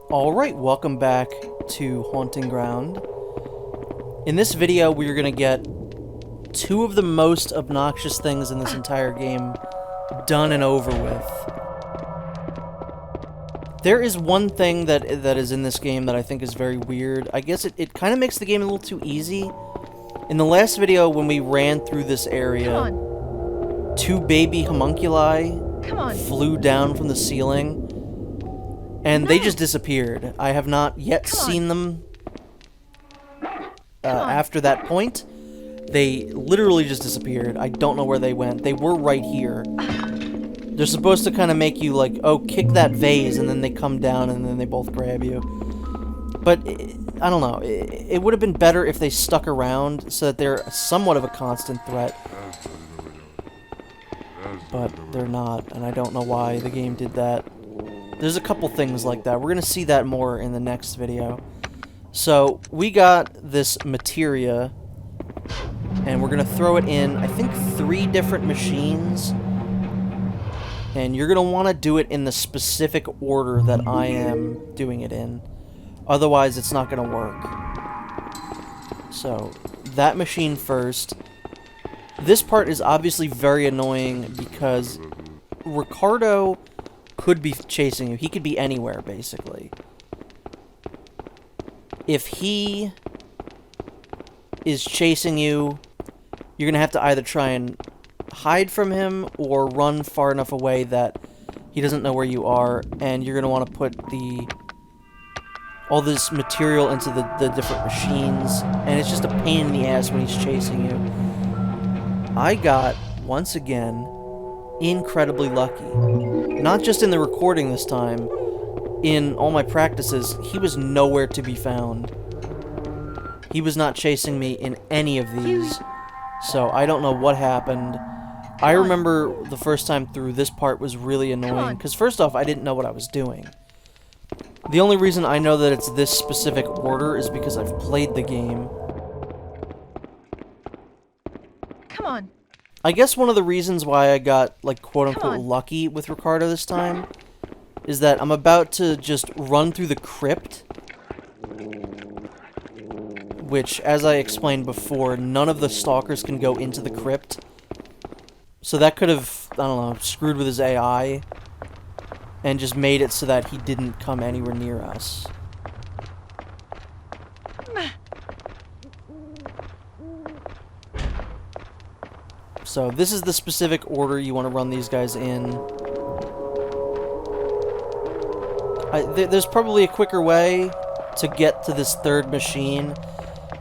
Alright, welcome back to Haunting Ground. In this video, we're gonna get two of the most obnoxious things in this entire game done and over with. There is one thing that is in this game that I think is very weird. I guess it kind of makes the game a little too easy. In the last video, when we ran through this area, two baby homunculi flew down from the ceiling, and they just disappeared. I have not yet seen them after that point. They literally just disappeared. I don't know where they went. They were right here. They're supposed to kind of make you like, oh, kick that vase, and then they come down and then they both grab you. But, I don't know. It would have been better if they stuck around so that they're somewhat of a constant threat. But they're not, and I don't know why the game did that. There's a couple things like that. We're going to see that more in the next video. So, we got this materia, and we're going to throw it in, I think, 3 different machines. And you're going to want to do it in the specific order that I am doing it in. Otherwise, it's not going to work. So, that machine first. This part is obviously very annoying because Ricardo could be chasing you. He could be anywhere, basically. If he is chasing you, you're going to have to either try and hide from him or run far enough away that he doesn't know where you are, and you're going to want to put all this material into the different machines, and it's just a pain in the ass when he's chasing you. I got, once again, incredibly lucky. Not just in the recording this time, in all my practices, he was nowhere to be found. He was not chasing me in any of these, so I don't know what happened. I remember the first time through, this part was really annoying, because first off, I didn't know what I was doing. The only reason I know that it's this specific order is because I've played the game. Come on. I guess one of the reasons why I got, like, quote-unquote lucky with Ricardo this time is that I'm about to just run through the crypt, which, as I explained before, none of the stalkers can go into the crypt. So that could have, I don't know, screwed with his AI and just made it so that he didn't come anywhere near us. So this is the specific order you want to run these guys in. There's probably a quicker way to get to this third machine.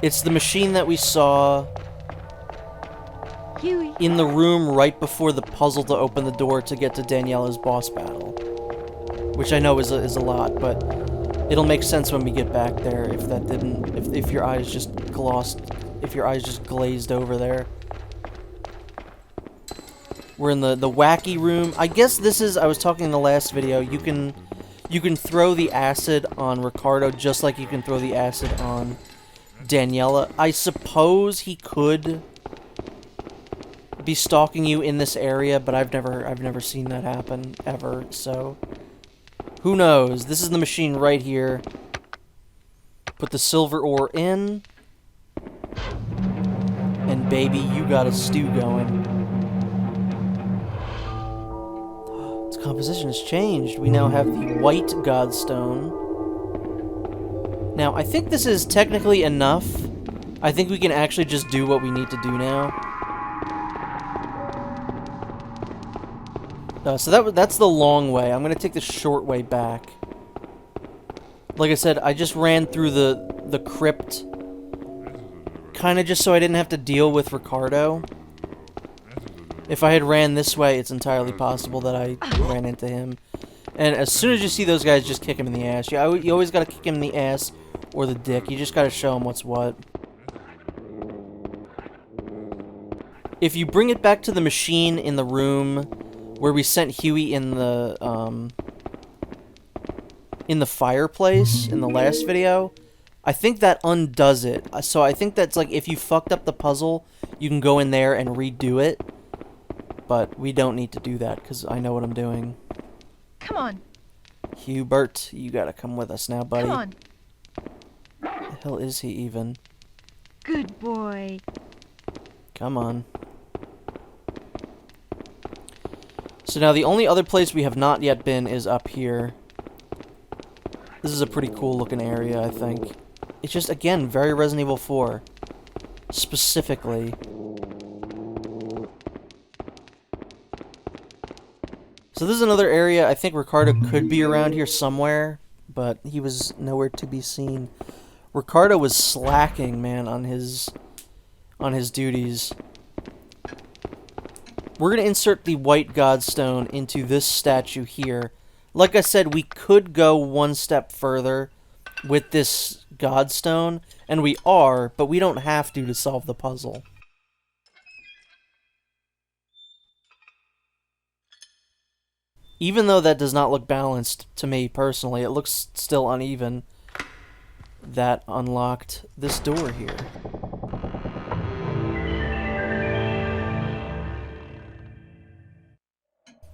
It's the machine that we saw in the room right before the puzzle to open the door to get to Daniela's boss battle. Which I know is a lot, but it'll make sense when we get back there if that didn't, if your eyes just glazed over there. We're in the wacky room. I guess this is, I was talking in the last video, you can throw the acid on Ricardo just like you can throw the acid on Daniela. I suppose he could be stalking you in this area, but I've never seen that happen ever, so who knows? This is the machine right here. Put the silver ore in, and baby, you got a stew going. Its composition has changed. We now have the white godstone. Now, I think this is technically enough. I think we can actually just do what we need to do now. So that's the long way. I'm going to take the short way back. Like I said, I just ran through the crypt, kind of just so I didn't have to deal with Ricardo. If I had ran this way, it's entirely possible that I ran into him. And as soon as you see those guys, just kick him in the ass. You always got to kick him in the ass or the dick. You just got to show him what's what. If you bring it back to the machine in the room where we sent Huey in the fireplace in the last video, I think that undoes it. So I think that's like, if you fucked up the puzzle, you can go in there and redo it. But we don't need to do that, because I know what I'm doing. Come on. Hubert, you gotta come with us now, buddy. Come on. The hell is he even? Good boy. Come on. So now the only other place we have not yet been is up here. This is a pretty cool looking area, I think. It's just, again, very Resident Evil 4. Specifically. So this is another area. I think Ricardo could be around here somewhere, but he was nowhere to be seen. Ricardo was slacking, man, on his duties. We're going to insert the white godstone into this statue here. Like I said, we could go one step further with this godstone, and we are, but we don't have to solve the puzzle. Even though that does not look balanced to me personally, it looks still uneven. That unlocked this door here.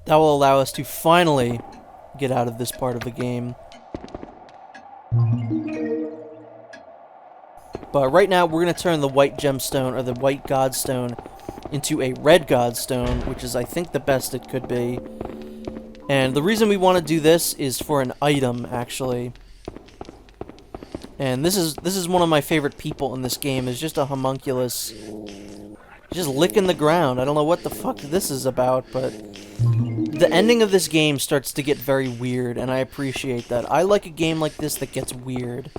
That will allow us to finally get out of this part of the game. But right now, we're going to turn the white gemstone, or the white godstone, into a red godstone, which is, I think, the best it could be. And the reason we want to do this is for an item, actually. And this is one of my favorite people in this game, is just a homunculus. Just licking the ground. I don't know what the fuck this is about, but the ending of this game starts to get very weird, and I appreciate that. I like a game like this that gets weird.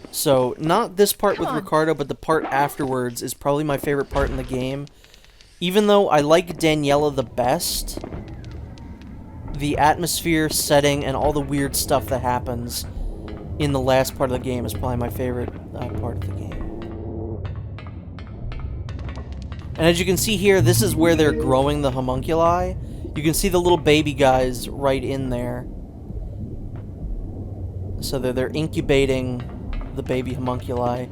So, not this part with Ricardo, but the part afterwards is probably my favorite part in the game. Even though I like Daniela the best, the atmosphere, setting, and all the weird stuff that happens in the last part of the game is probably my favorite part of the game. And as you can see here, this is where they're growing the homunculi. You can see the little baby guys right in there. So they're incubating the baby homunculi.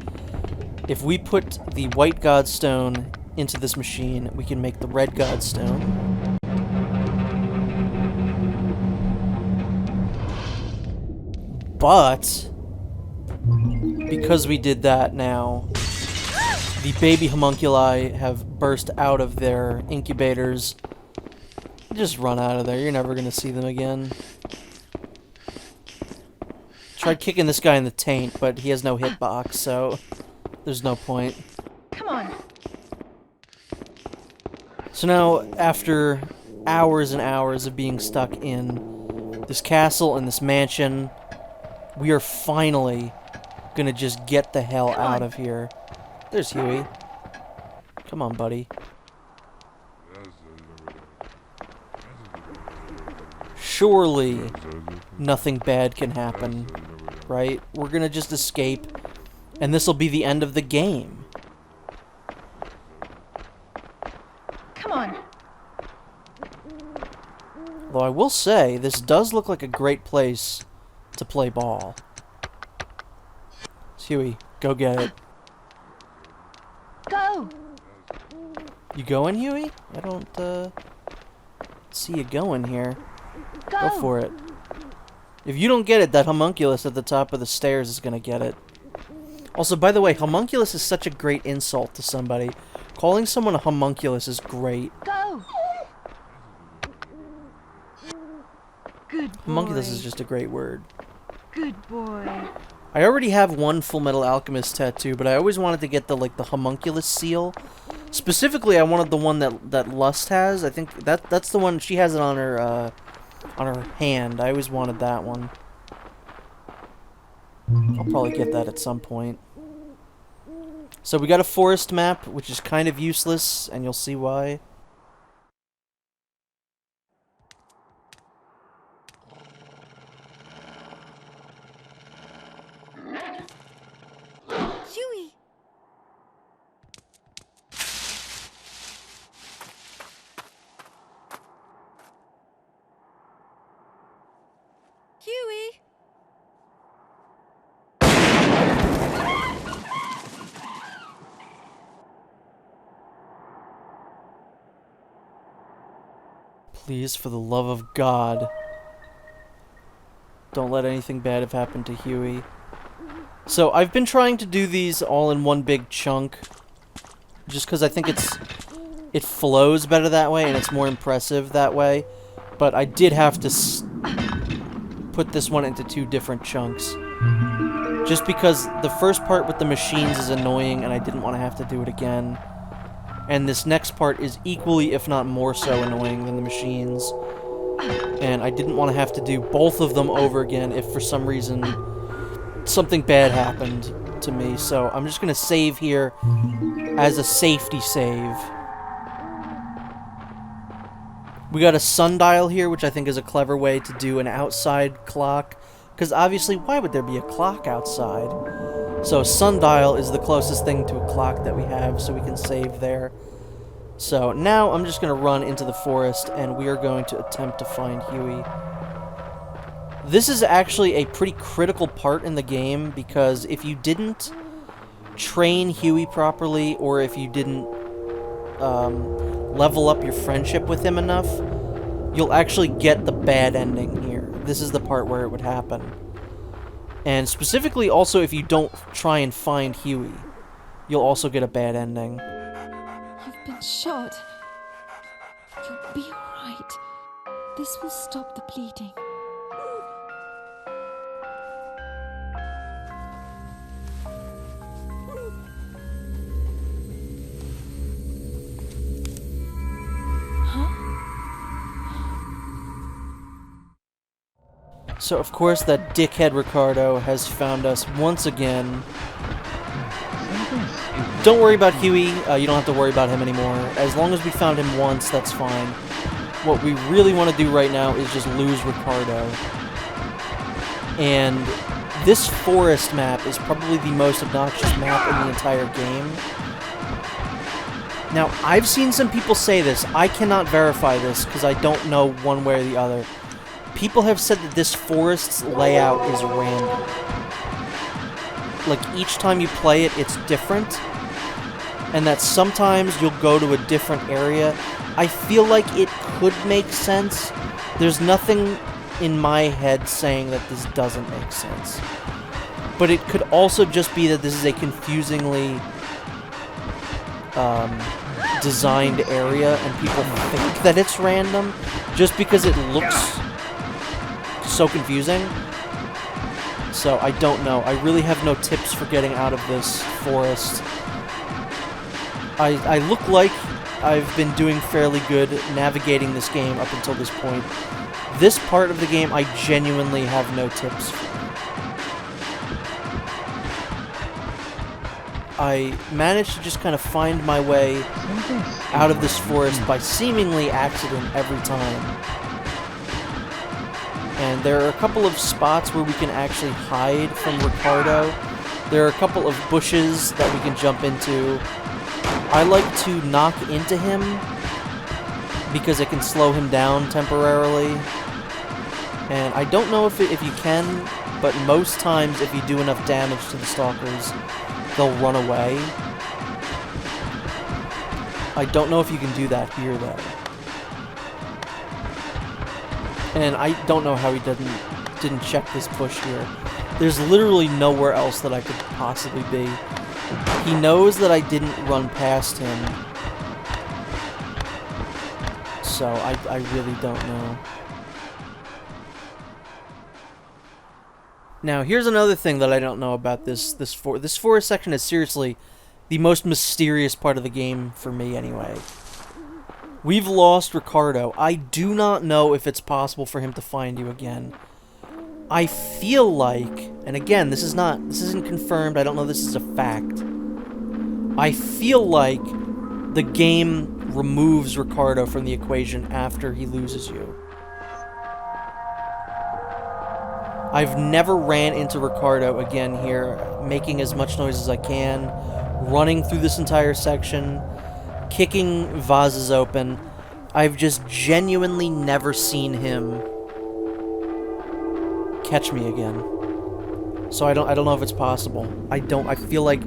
If we put the white godstone into this machine, we can make the red godstone. But because we did that now, the baby homunculi have burst out of their incubators. Just run out of there. You're never going to see them again. Tried kicking this guy in the taint, but he has no hitbox, so there's no point. Come on. So now, after hours and hours of being stuck in this castle and this mansion, we are finally gonna just get the hell out of here. There's Huey. Come on, buddy. Surely nothing bad can happen, right? We're gonna just escape, and this will be the end of the game. Come on. Though I will say, this does look like a great place to play ball. Huey, go get it. Go. You going, Huey? I don't, see you going here. Go. Go for it. If you don't get it, that homunculus at the top of the stairs is gonna get it. Also, by the way, homunculus is such a great insult to somebody. Calling someone a homunculus is great. Go. Good boy. Homunculus is just a great word. Good boy. I already have one Full Metal Alchemist tattoo, but I always wanted to get the homunculus seal. Specifically, I wanted the one that Lust has. I think that's the one. She has it on her hand. I always wanted that one. I'll probably get that at some point. So we got a forest map, which is kind of useless, and you'll see why. Huey. Huey. Please, for the love of God, don't let anything bad have happened to Huey. So, I've been trying to do these all in one big chunk, just because I think it flows better that way, and it's more impressive that way. But I did have to put this one into 2 different chunks. Just because the first part with the machines is annoying, and I didn't want to have to do it again. And this next part is equally, if not more so, annoying than the machines. And I didn't want to have to do both of them over again if for some reason something bad happened to me. So I'm just going to save here as a safety save. We got a sundial here, which I think is a clever way to do an outside clock. Because obviously, why would there be a clock outside? So a sundial is the closest thing to a clock that we have, so we can save there. So now I'm just going to run into the forest, and we are going to attempt to find Huey. This is actually a pretty critical part in the game, because if you didn't train Huey properly, or if you didn't level up your friendship with him enough, you'll actually get the bad ending here. This is the part where it would happen. And specifically also if you don't try and find Huey, you'll also get a bad ending. You've been shot. You'll be alright. This will stop the bleeding. So, of course, that dickhead Ricardo has found us once again. Don't worry about Huey. You don't have to worry about him anymore. As long as we found him once, that's fine. What we really want to do right now is just lose Ricardo. And this forest map is probably the most obnoxious map in the entire game. Now, I've seen some people say this. I cannot verify this because I don't know one way or the other. People have said that this forest's layout is random. Like, each time you play it, it's different. And that sometimes you'll go to a different area. I feel like it could make sense. There's nothing in my head saying that this doesn't make sense. But it could also just be that this is a confusingly designed area, and people think that it's random just because it looks so confusing. So I don't know. I really have no tips for getting out of this forest. I look like I've been doing fairly good navigating this game up until this point. This part of the game I genuinely have no tips for. I managed to just kind of find my way out of this forest by seemingly accident every time. And there are a couple of spots where we can actually hide from Ricardo. There are a couple of bushes that we can jump into. I like to knock into him because it can slow him down temporarily. And I don't know if you can, but most times if you do enough damage to the stalkers, they'll run away. I don't know if you can do that here, though. And I don't know how he didn't check this bush here. There's literally nowhere else that I could possibly be. He knows that I didn't run past him. So I really don't know. Now, here's another thing that I don't know about this forest section is seriously the most mysterious part of the game for me anyway. We've lost Ricardo. I do not know if it's possible for him to find you again. I feel like, and again, this isn't confirmed, I don't know this is a fact. I feel like the game removes Ricardo from the equation after he loses you. I've never ran into Ricardo again here, making as much noise as I can, running through this entire section, kicking vases open. I've just genuinely never seen him catch me again. So I don't know if it's possible. I feel like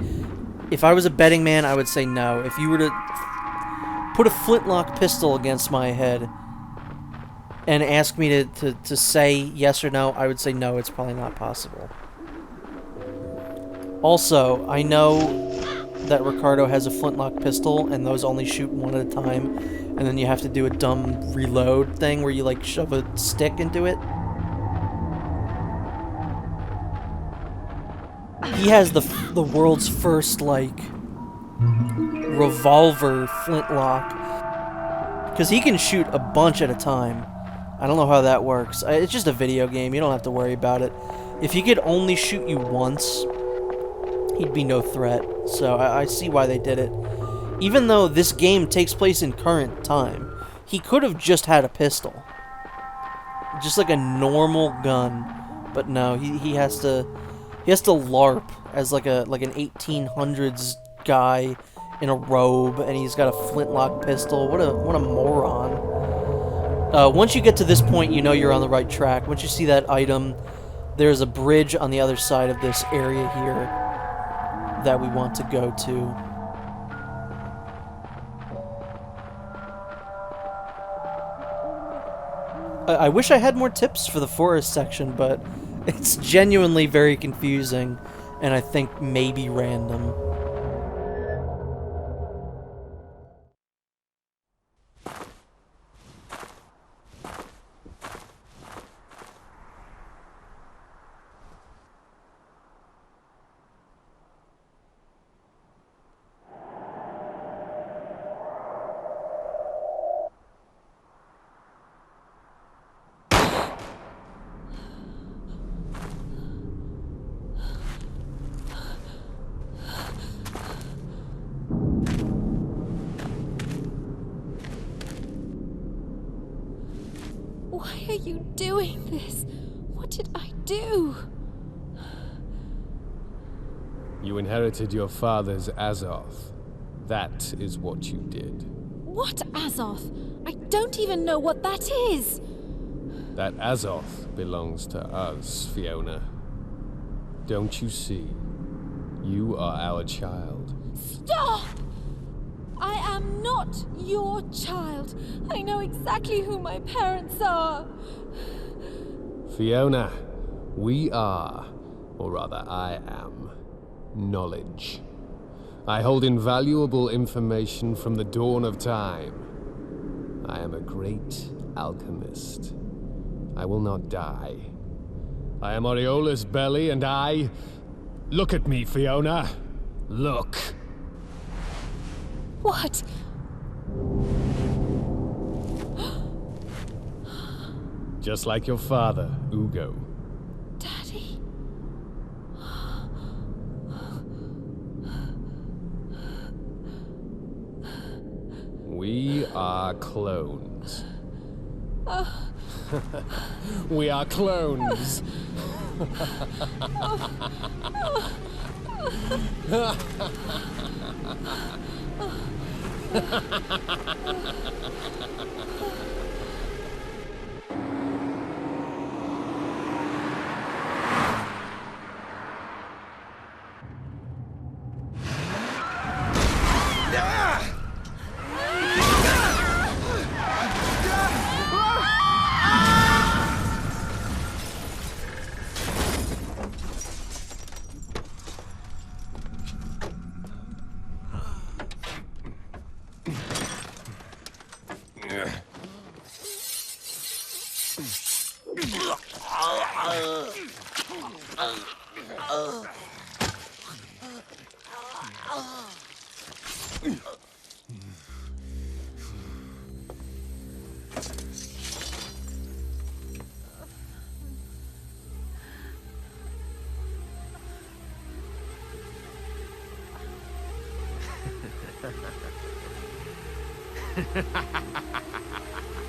if I was a betting man, I would say no. If you were to put a flintlock pistol against my head and ask me to say yes or no, I would say no, it's probably not possible. Also, I know that Ricardo has a flintlock pistol, and those only shoot one at a time, and then you have to do a dumb reload thing where you, like, shove a stick into it. He has the world's first, like, revolver flintlock, because he can shoot a bunch at a time. I don't know how that works. It's just a video game. You don't have to worry about it. If he could only shoot you once, he'd be no threat. So I see why they did it. Even though this game takes place in current time, he could have just had a pistol. Just like a normal gun. But no, he has to LARP as like an 1800s guy in a robe, and he's got a flintlock pistol. What a moron. Once you get to this point, you know you're on the right track. Once you see that item, there's a bridge on the other side of this area here that we want to go to. I wish I had more tips for the forest section, but it's genuinely very confusing, and I think maybe random. Why are you doing this? What did I do? You inherited your father's Azoth. That is what you did. What Azoth? I don't even know what that is. That Azoth belongs to us, Fiona. Don't you see? You are our child. Stop! I am not your child. I know exactly who my parents are. Fiona, we are, or rather I am, knowledge. I hold invaluable information from the dawn of time. I am a great alchemist. I will not die. I am Oriola's belly, and I... Look at me, Fiona. Look. What? Just like your father, Ugo. Daddy? We are clones. We are clones.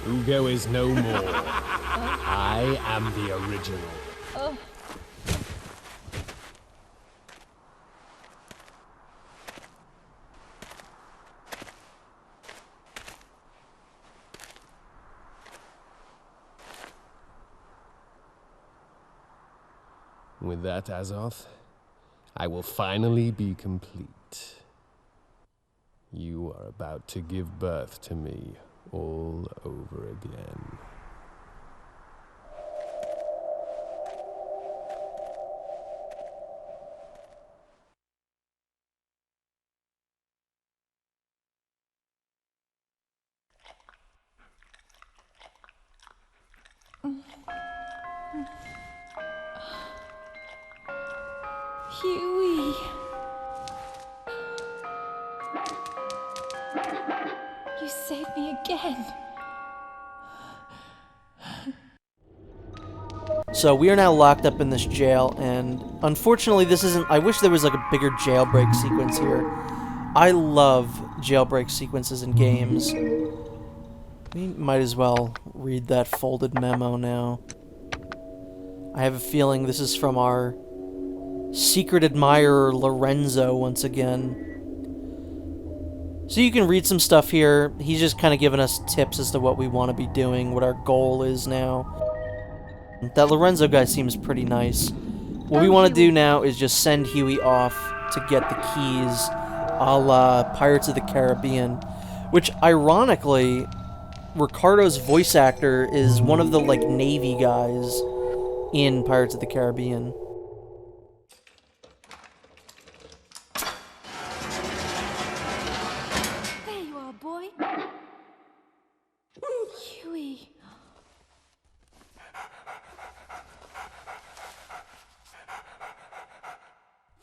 Ugo is no more. I am the original. With that, Azoth, I will finally be complete. You are about to give birth to me all over again. Huey. You saved me again. So we are now locked up in this jail, and unfortunately this isn't... I wish there was like a bigger jailbreak sequence here. I love jailbreak sequences in games. We might as well read that folded memo now. I have a feeling this is from our secret admirer Lorenzo once again. So you can read some stuff here. He's just kind of giving us tips as to what we want to be doing, what our goal is now. That Lorenzo guy seems pretty nice. What we want to do now is just send Huey off to get the keys, a la Pirates of the Caribbean, which ironically, Ricardo's voice actor is one of the like Navy guys in Pirates of the Caribbean. There you are, boy. Huey.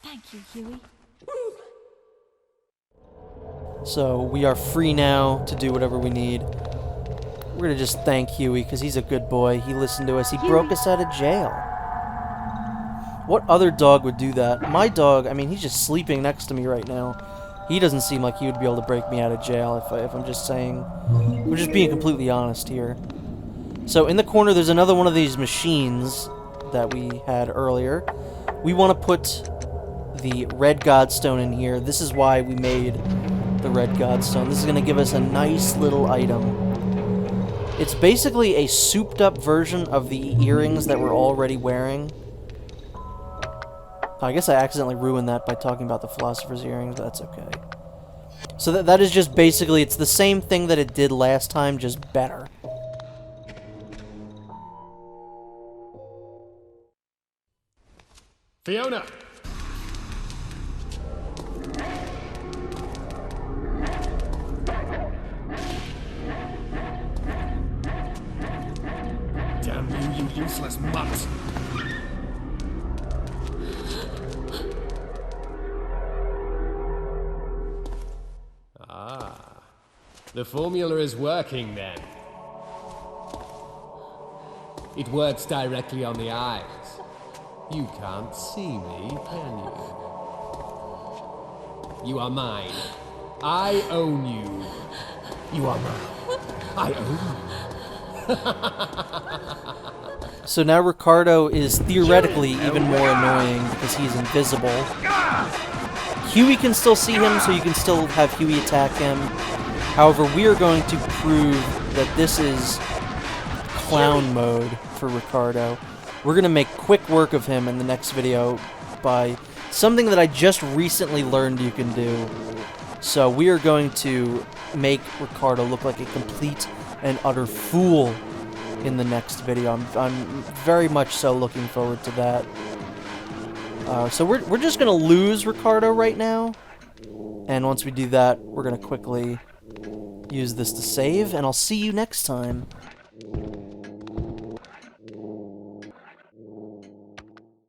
Thank you, Huey. So we are free now to do whatever we need. We're gonna just thank Huey because he's a good boy. He listened to us. He broke us out of jail. What other dog would do that? My dog, I mean, he's just sleeping next to me right now. He doesn't seem like he would be able to break me out of jail if I'm just saying... We're just being completely honest here. So in the corner, there's another one of these machines that we had earlier. We want to put the red godstone in here. This is why we made the red godstone. This is going to give us a nice little item. It's basically a souped-up version of the earrings that we're already wearing. I guess I accidentally ruined that by talking about the philosopher's earrings, but that's okay. So that is just basically, it's the same thing that it did last time, just better. Fiona! Damn you, you useless mutt! Ah, the formula is working then. It works directly on the eyes. You can't see me, can you? You are mine. I own you. You are mine. I own you. So now Ricardo is theoretically even more annoying because he's invisible. Huey can still see him, so you can still have Huey attack him. However, we are going to prove that this is clown mode for Ricardo. We're going to make quick work of him in the next video by something that I just recently learned you can do. So we are going to make Ricardo look like a complete and utter fool in the next video. I'm very much so looking forward to that. So we're just going to lose Ricardo right now. And once we do that, we're going to quickly use this to save. And I'll see you next time.